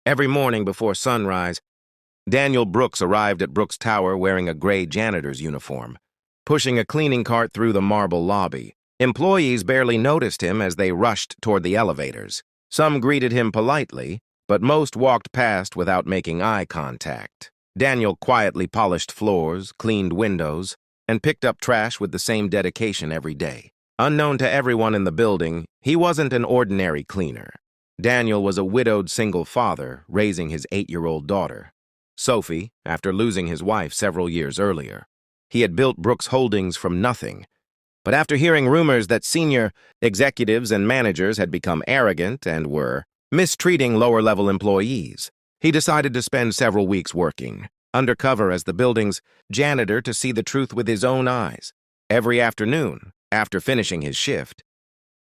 Every morning before sunrise, Daniel Brooks arrived at Brooks Tower wearing a gray janitor's uniform, pushing a cleaning cart through the marble lobby. Employees barely noticed him as they rushed toward the elevators. Some greeted him politely, but most walked past without making eye contact. Daniel quietly polished floors, cleaned windows, and picked up trash with the same dedication every day. Unknown to everyone in the building, he wasn't an ordinary cleaner. Daniel was a widowed single father raising his 8-year-old daughter, Sophie, after losing his wife several years earlier. He had built Brooks Holdings from nothing, but after hearing rumors that senior executives and managers had become arrogant and were mistreating lower-level employees, he decided to spend several weeks working undercover as the building's janitor to see the truth with his own eyes. Every afternoon, after finishing his shift,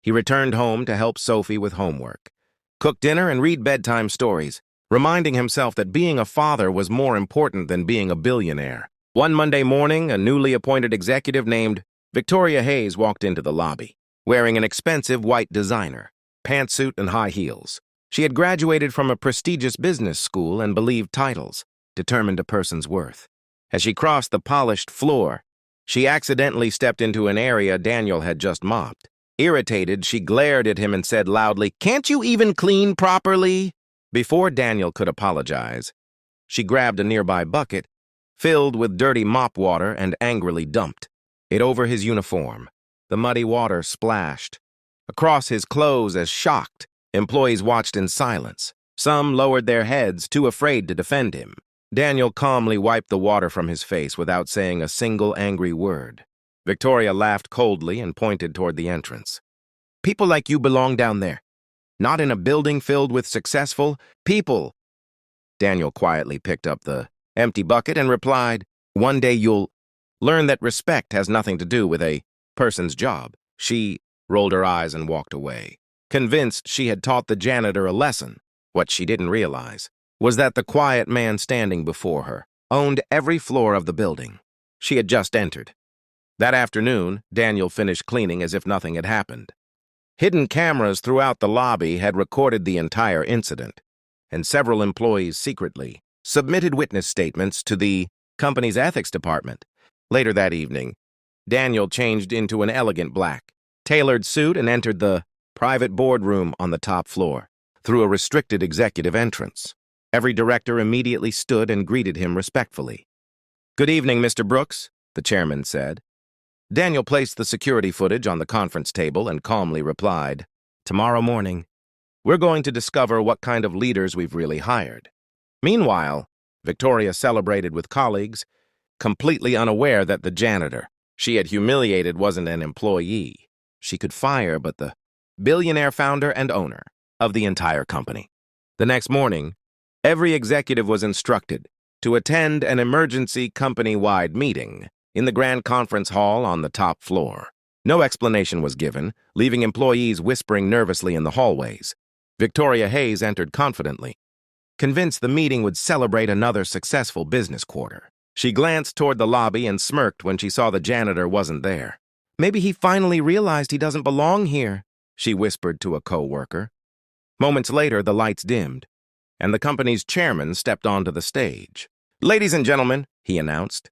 he returned home to help Sophie with homework, cook dinner, and read bedtime stories, reminding himself that being a father was more important than being a billionaire. One Monday morning, a newly appointed executive named Victoria Hayes walked into the lobby, wearing an expensive white designer, pantsuit, and high heels. She had graduated from a prestigious business school and believed titles determined a person's worth. As she crossed the polished floor, she accidentally stepped into an area Daniel had just mopped. Irritated, she glared at him and said loudly, "Can't you even clean properly?" Before Daniel could apologize, she grabbed a nearby bucket, filled with dirty mop water, and angrily dumped it over his uniform. The muddy water splashed across his clothes as shocked employees watched in silence. Some lowered their heads, too afraid to defend him. Daniel calmly wiped the water from his face without saying a single angry word. Victoria laughed coldly and pointed toward the entrance. "People like you belong down there, not in a building filled with successful people." Daniel quietly picked up the empty bucket and replied, "One day you'll learn that respect has nothing to do with a person's job." She rolled her eyes and walked away, convinced she had taught the janitor a lesson. What she didn't realize was that the quiet man standing before her owned every floor of the building she had just entered. That afternoon, Daniel finished cleaning as if nothing had happened. Hidden cameras throughout the lobby had recorded the entire incident, and several employees secretly submitted witness statements to the company's ethics department. Later that evening, Daniel changed into an elegant black, tailored suit and entered the private boardroom on the top floor through a restricted executive entrance. Every director immediately stood and greeted him respectfully. "Good evening, Mr. Brooks," the chairman said. Daniel placed the security footage on the conference table and calmly replied, "Tomorrow morning, we're going to discover what kind of leaders we've really hired." Meanwhile, Victoria celebrated with colleagues, completely unaware that the janitor she had humiliated wasn't an employee she could fire, but the billionaire founder and owner of the entire company. The next morning, every executive was instructed to attend an emergency company-wide meeting in the grand conference hall on the top floor. No explanation was given, leaving employees whispering nervously in the hallways. Victoria Hayes entered confidently, convinced the meeting would celebrate another successful business quarter. She glanced toward the lobby and smirked when she saw the janitor wasn't there. "Maybe he finally realized he doesn't belong here," she whispered to a co-worker. Moments later, the lights dimmed, and the company's chairman stepped onto the stage. "Ladies and gentlemen," he announced,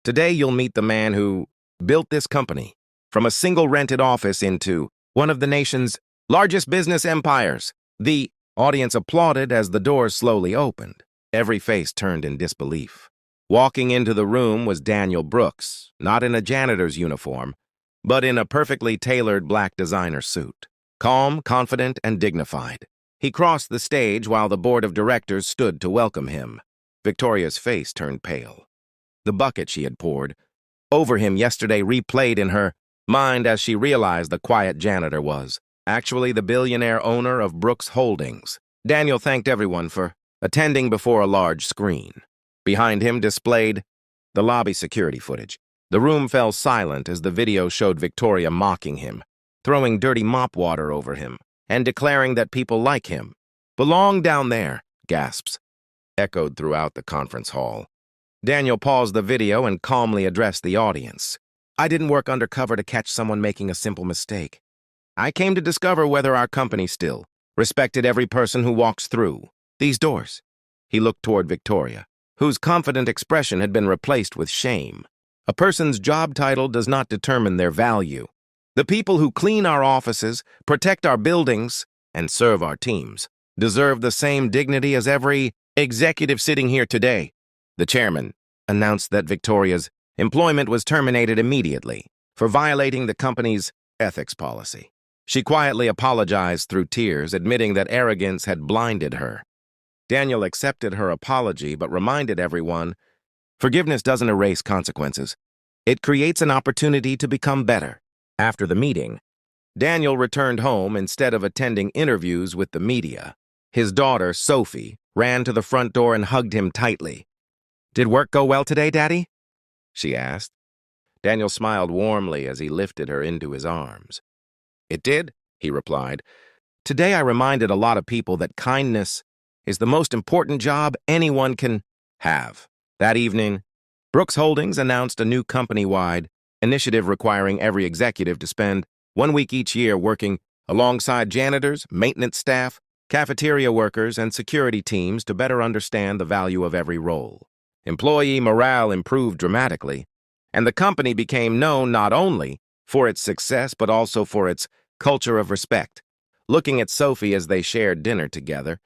"today you'll meet the man who built this company from a single rented office into one of the nation's largest business empires." The audience applauded as the doors slowly opened. Every face turned in disbelief. Walking into the room was Daniel Brooks, not in a janitor's uniform, but in a perfectly tailored black designer suit. Calm, confident, and dignified, he crossed the stage while the board of directors stood to welcome him. Victoria's face turned pale. The bucket she had poured over him yesterday replayed in her mind as she realized the quiet janitor was actually the billionaire owner of Brooks Holdings. Daniel thanked everyone for attending before a large screen. Behind him displayed the lobby security footage. The room fell silent as the video showed Victoria mocking him, throwing dirty mop water over him, and declaring that people like him belong down there. Gasps echoed throughout the conference hall. Daniel paused the video and calmly addressed the audience. "I didn't work undercover to catch someone making a simple mistake. I came to discover whether our company still respected every person who walks through These doors. He looked toward Victoria, whose confident expression had been replaced with shame. A person's job title does not determine their value. The people who clean our offices, protect our buildings, and serve our teams deserve the same dignity as every executive sitting here today. The chairman announced that Victoria's employment was terminated immediately for violating the company's ethics policy. She quietly apologized through tears, admitting that arrogance had blinded her. Daniel accepted her apology but reminded everyone, forgiveness doesn't erase consequences. It creates an opportunity to become better. After the meeting, Daniel returned home instead of attending interviews with the media. His daughter, Sophie, ran to the front door and hugged him tightly. "Did work go well today, Daddy?" she asked. Daniel smiled warmly as he lifted her into his arms. "It did," he replied. "Today I reminded a lot of people that kindness is the most important job anyone can have." That evening, Brooks Holdings announced a new company-wide initiative requiring every executive to spend 1 week each year working alongside janitors, maintenance staff, cafeteria workers, and security teams to better understand the value of every role. Employee morale improved dramatically, and the company became known not only for its success but also for its culture of respect. Looking at Sophie as they shared dinner together,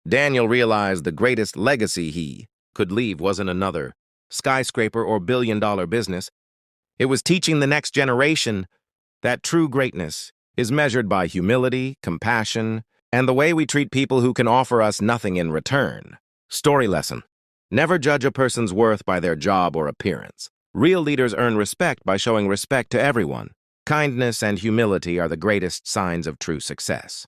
Daniel realized the greatest legacy he could leave wasn't another skyscraper or billion-dollar business. It was teaching the next generation that true greatness is measured by humility, compassion, and the way we treat people who can offer us nothing in return. Story lesson: never judge a person's worth by their job or appearance. Real leaders earn respect by showing respect to everyone. Kindness and humility are the greatest signs of true success.